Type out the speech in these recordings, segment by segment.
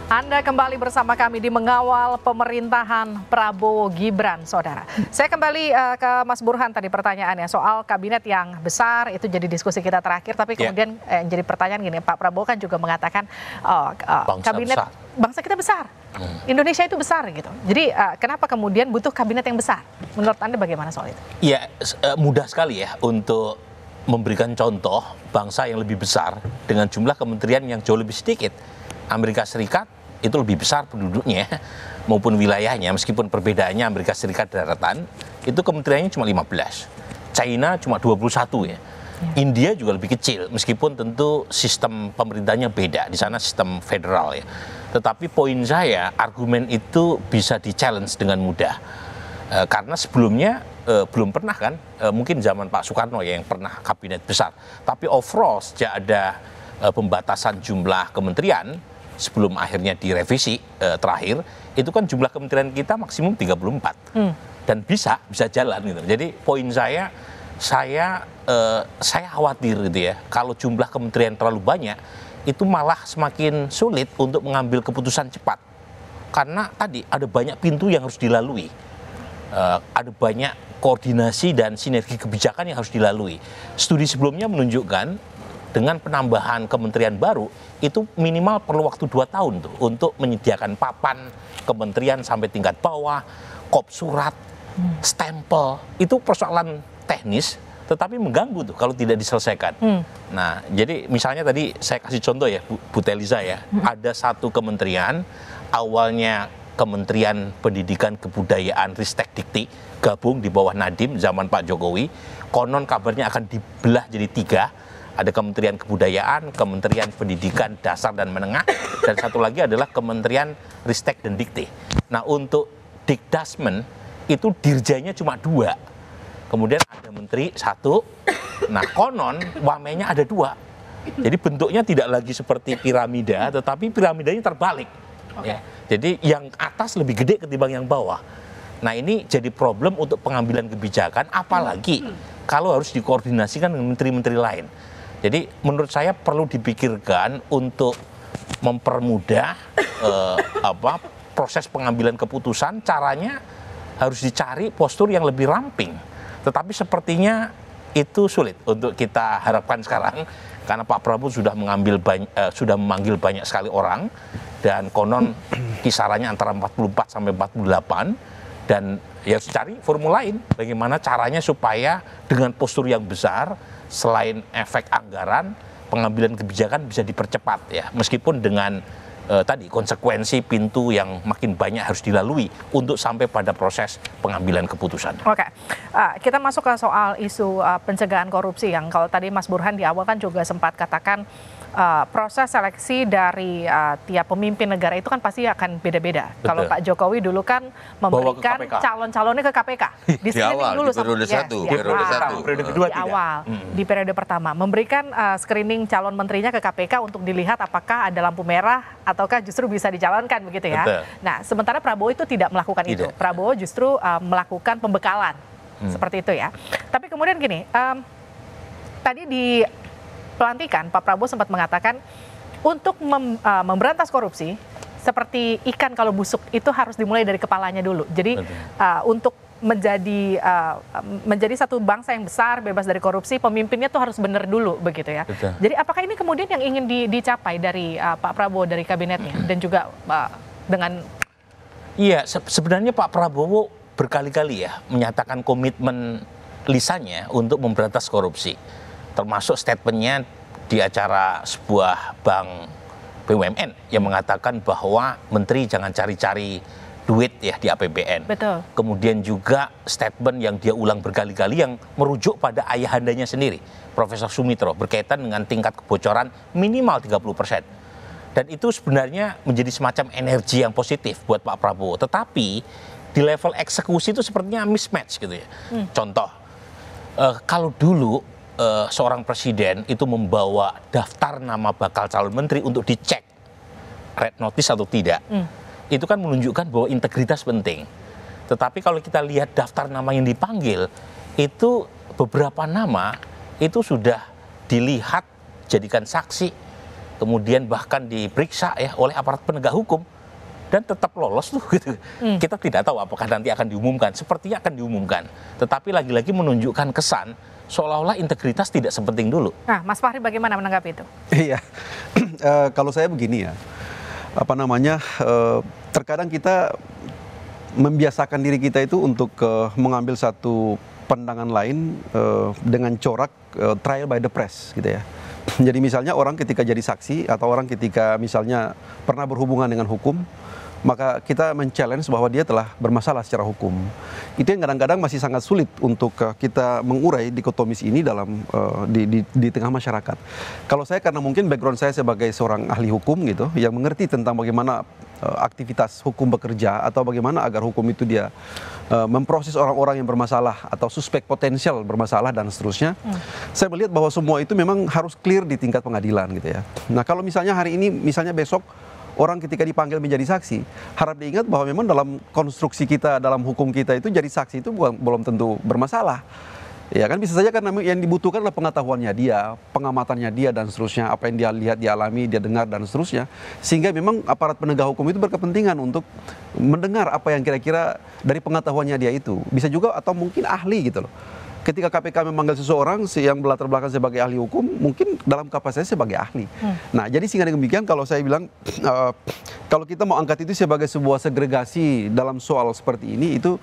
Anda kembali bersama kami di Mengawal Pemerintahan Prabowo Gibran, saudara. Saya kembali ke Mas Burhan tadi pertanyaannya soal kabinet yang besar, itu jadi diskusi kita terakhir. Tapi kemudian yang jadi pertanyaan gini, Pak Prabowo kan juga mengatakan kabinet bangsa kita besar, Indonesia itu besar gitu. Jadi kenapa kemudian butuh kabinet yang besar? Menurut Anda bagaimana soal itu? Ya, mudah sekali ya untuk memberikan contoh bangsa yang lebih besar dengan jumlah kementerian yang jauh lebih sedikit. Amerika Serikat itu lebih besar penduduknya maupun wilayahnya, meskipun perbedaannya Amerika Serikat daratan, itu kementeriannya cuma 15. China cuma 21 ya. India juga lebih kecil, meskipun tentu sistem pemerintahnya beda. Di sana sistem federal ya. Tetapi poin saya, argumen itu bisa di-challenge dengan mudah. Karena sebelumnya belum pernah kan, mungkin zaman Pak Soekarno ya yang pernah kabinet besar. Tapi overall sejak ada pembatasan jumlah kementerian, sebelum akhirnya direvisi terakhir, itu kan jumlah kementerian kita maksimum 34. Dan bisa jalan gitu. Jadi poin saya khawatir gitu ya, kalau jumlah kementerian terlalu banyak, itu malah semakin sulit untuk mengambil keputusan cepat. Karena tadi ada banyak pintu yang harus dilalui. Ada banyak koordinasi dan sinergi kebijakan yang harus dilalui. Studi sebelumnya menunjukkan dengan penambahan kementerian baru itu minimal perlu waktu 2 tahun tuh untuk menyediakan papan kementerian sampai tingkat bawah, kop surat, stempel. Itu persoalan teknis tetapi mengganggu tuh kalau tidak diselesaikan. Nah, jadi misalnya tadi saya kasih contoh ya Bu Teliza ya, ada satu kementerian awalnya Kementerian Pendidikan Kebudayaan Ristek Dikti gabung di bawah Nadiem zaman Pak Jokowi, konon kabarnya akan dibelah jadi 3. Ada Kementerian Kebudayaan, Kementerian Pendidikan Dasar dan Menengah, dan satu lagi adalah Kementerian Ristek dan Dikti. Nah, untuk Dikdasmen itu dirjanya cuma 2. Kemudian ada menteri 1. Nah, konon wamennya ada 2. Jadi bentuknya tidak lagi seperti piramida, tetapi piramidanya terbalik. Ya. Jadi yang atas lebih gede ketimbang yang bawah. Nah, ini jadi problem untuk pengambilan kebijakan, apalagi kalau harus dikoordinasikan dengan menteri-menteri lain. Jadi menurut saya perlu dipikirkan untuk mempermudah proses pengambilan keputusan. Caranya harus dicari postur yang lebih ramping. Tetapi sepertinya itu sulit untuk kita harapkan sekarang karena Pak Prabowo sudah memanggil banyak sekali orang dan konon kisarannya antara 44 sampai 48 dan ya harus cari formula lain bagaimana caranya supaya dengan postur yang besar selain efek anggaran, pengambilan kebijakan bisa dipercepat ya, meskipun dengan tadi konsekuensi pintu yang makin banyak harus dilalui untuk sampai pada proses pengambilan keputusan. Oke, kita masuk ke soal isu pencegahan korupsi yang kalau tadi Mas Burhan di awal kan juga sempat katakan proses seleksi dari tiap pemimpin negara itu kan pasti akan beda-beda. Kalau Pak Jokowi dulu kan memberikan calon-calonnya ke KPK. Di screening dulu periode kedua di awal, di periode pertama. Memberikan screening calon menterinya ke KPK untuk dilihat apakah ada lampu merah ataukah justru bisa dicalonkan begitu ya. Betul. Nah, sementara Prabowo itu tidak melakukan itu. Prabowo justru melakukan pembekalan. Seperti itu ya. Tapi kemudian gini, tadi di pelantikan Pak Prabowo sempat mengatakan untuk memberantas korupsi seperti ikan kalau busuk itu harus dimulai dari kepalanya dulu. Jadi untuk menjadi satu bangsa yang besar bebas dari korupsi, pemimpinnya tuh harus benar dulu begitu ya. Jadi apakah ini kemudian yang ingin dicapai dari Pak Prabowo dari kabinetnya dan juga dengan sebenarnya Pak Prabowo berkali-kali ya menyatakan komitmen lisannya untuk memberantas korupsi. Termasuk statementnya di acara sebuah bank BUMN yang mengatakan bahwa menteri jangan cari-cari duit ya di APBN. Betul. Kemudian juga statement yang dia ulang berkali-kali yang merujuk pada ayahandanya sendiri, Profesor Sumitro, berkaitan dengan tingkat kebocoran minimal 30%. Dan itu sebenarnya menjadi semacam energi yang positif buat Pak Prabowo. Tetapi di level eksekusi itu sepertinya mismatch gitu ya. Contoh, kalau dulu seorang presiden itu membawa daftar nama bakal calon menteri untuk dicek red notice atau tidak, itu kan menunjukkan bahwa integritas penting. Tetapi kalau kita lihat daftar nama yang dipanggil, itu beberapa nama itu sudah dilihat, jadikan saksi, kemudian bahkan diperiksa ya oleh aparat penegak hukum dan tetap lolos tuh gitu. Kita tidak tahu apakah nanti akan diumumkan. Sepertinya akan diumumkan. Tetapi lagi-lagi menunjukkan kesan seolah-olah integritas tidak sepenting dulu. Nah, Mas Fahri bagaimana menanggapi itu? Iya, kalau saya begini ya, terkadang kita membiasakan diri kita itu untuk mengambil satu pandangan lain dengan corak trial by the press gitu ya. Jadi misalnya orang ketika jadi saksi atau orang ketika misalnya pernah berhubungan dengan hukum, maka kita men-challenge bahwa dia telah bermasalah secara hukum. Itu yang kadang-kadang masih sangat sulit untuk kita mengurai dikotomis ini dalam di tengah masyarakat. Kalau saya karena mungkin background saya sebagai seorang ahli hukum gitu, yang mengerti tentang bagaimana aktivitas hukum bekerja atau bagaimana agar hukum itu dia memproses orang-orang yang bermasalah atau suspek potensial bermasalah dan seterusnya. Saya melihat bahwa semua itu memang harus clear di tingkat pengadilan gitu ya. Nah, kalau misalnya hari ini, misalnya besok orang ketika dipanggil menjadi saksi, harap diingat bahwa memang dalam konstruksi kita, dalam hukum kita itu jadi saksi itu belum tentu bermasalah. Ya kan bisa saja karena yang dibutuhkan adalah pengetahuannya dia, pengamatannya dia dan seterusnya, apa yang dia lihat, dia alami, dia dengar dan seterusnya. Sehingga memang aparat penegak hukum itu berkepentingan untuk mendengar apa yang kira-kira dari pengetahuannya dia itu. Bisa juga atau mungkin ahli gitu loh. Ketika KPK memanggil seseorang yang berlatar belakang sebagai ahli hukum, mungkin dalam kapasitasnya sebagai ahli. Nah, jadi sehingga demikian kalau saya bilang, kalau kita mau angkat itu sebagai sebuah segregasi dalam soal seperti ini, itu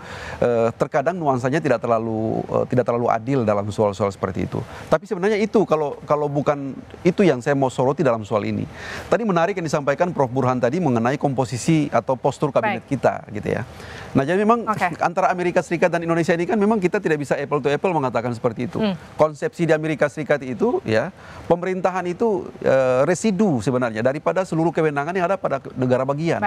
terkadang nuansanya tidak terlalu adil dalam soal-soal seperti itu. Tapi sebenarnya itu kalau bukan itu yang saya mau soroti dalam soal ini. Tadi menarik yang disampaikan Prof. Burhan tadi mengenai komposisi atau postur kabinet kita, gitu ya. Nah, jadi memang antara Amerika Serikat dan Indonesia ini kan memang kita tidak bisa apple to apple mengatakan seperti itu. Konsepsi di Amerika Serikat itu ya, pemerintahan itu residu sebenarnya daripada seluruh kewenangan yang ada pada negara bagian.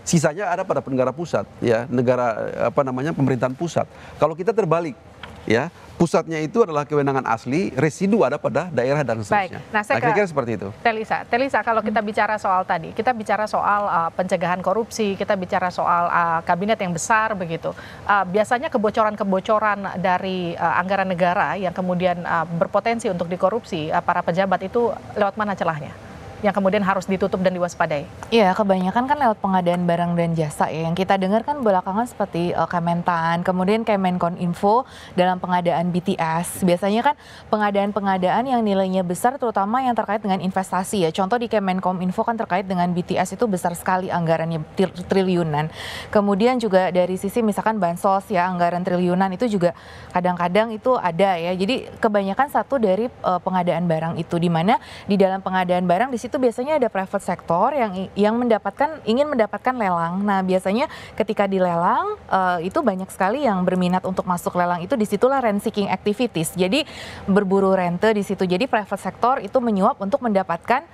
Sisanya ada pada negara pusat ya, negara pemerintahan pusat. Kalau kita terbalik ya, pusatnya itu adalah kewenangan asli, residu ada pada daerah dan seterusnya. Nah, saya kira-kira seperti itu. Telisa, kalau kita bicara soal tadi, kita bicara soal pencegahan korupsi, kita bicara soal kabinet yang besar begitu. Biasanya kebocoran-kebocoran dari anggaran negara yang kemudian berpotensi untuk dikorupsi para pejabat itu lewat mana celahnya? Yang kemudian harus ditutup dan diwaspadai? Iya, kebanyakan kan lewat pengadaan barang dan jasa ya. Yang kita dengar kan belakangan seperti Kementan, kemudian Kemenkominfo dalam pengadaan BTS. Biasanya kan pengadaan-pengadaan yang nilainya besar, terutama yang terkait dengan investasi ya. Contoh di Kemenkominfo kan terkait dengan BTS itu besar sekali anggarannya, triliunan. Kemudian juga dari sisi misalkan bansos ya, anggaran triliunan itu juga kadang-kadang itu ada ya. Jadi kebanyakan satu dari pengadaan barang itu, di mana di dalam pengadaan barang di itu biasanya ada private sector yang ingin mendapatkan lelang. Nah, biasanya ketika dilelang itu banyak sekali yang berminat untuk masuk lelang itu, disitulah rent seeking activities. Jadi berburu rente di situ. Jadi private sector itu menyuap untuk mendapatkan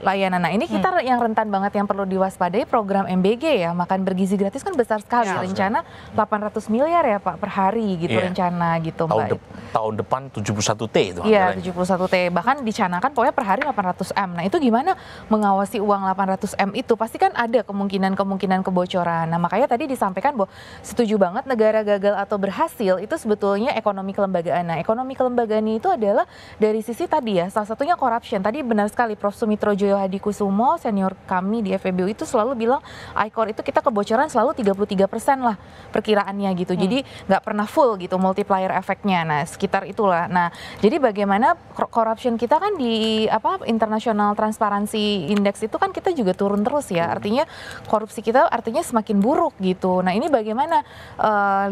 layanan. Nah, ini kita yang rentan banget, yang perlu diwaspadai program MBG ya, makan bergizi gratis kan besar sekali, rencana 800 miliar ya Pak per hari gitu, rencana gitu Mbak. Tahun depan 71T itu. Iya, 71T. Bahkan dicanakan pokoknya per hari 800M. Nah, itu gimana mengawasi uang 800M itu? Pasti kan ada kemungkinan kebocoran. Nah, makanya tadi disampaikan bahwa setuju banget negara gagal atau berhasil itu sebetulnya ekonomi kelembagaan. Nah, ekonomi kelembagaan itu adalah dari sisi tadi ya, salah satunya corruption. Tadi benar sekali Prof. Sumitro Joyo Hadikusumo, senior kami di FEBU itu selalu bilang ICOR itu kita kebocoran selalu 33% lah perkiraannya gitu. Jadi nggak pernah full gitu multiplier efeknya. Nah, sekitar itulah. Nah, jadi bagaimana corruption kita kan di International Transparency Index itu kan kita juga turun terus ya. Artinya korupsi kita artinya semakin buruk gitu. Nah, ini bagaimana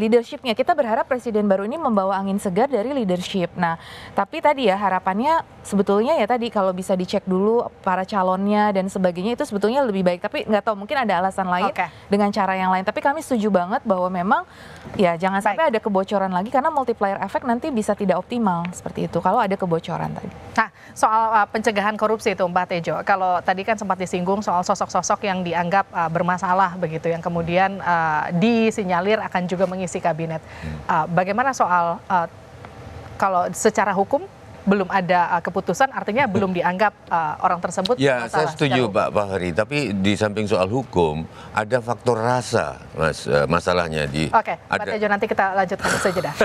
leadershipnya? Kita berharap presiden baru ini membawa angin segar dari leadership. Nah, tapi tadi ya harapannya sebetulnya ya tadi kalau bisa dicek dulu para calonnya dan sebagainya itu sebetulnya lebih baik. Tapi nggak tahu, mungkin ada alasan lain dengan cara yang lain. Tapi kami setuju banget bahwa memang ya jangan sampai ada kebocoran lagi, karena multiplier efek nanti bisa tidak optimal seperti itu kalau ada kebocoran tadi. Nah, soal pencegahan korupsi itu Mbak Tejo, kalau tadi kan sempat disinggung soal sosok-sosok yang dianggap bermasalah begitu, yang kemudian disinyalir akan juga mengisi kabinet. Bagaimana soal kalau secara hukum belum ada keputusan, artinya belum dianggap orang tersebut ya, saya setuju Pak Fahri, tapi di samping soal hukum ada faktor rasa, Mas, masalahnya di Oke, Pak Tejo, nanti kita lanjutkan saja dah.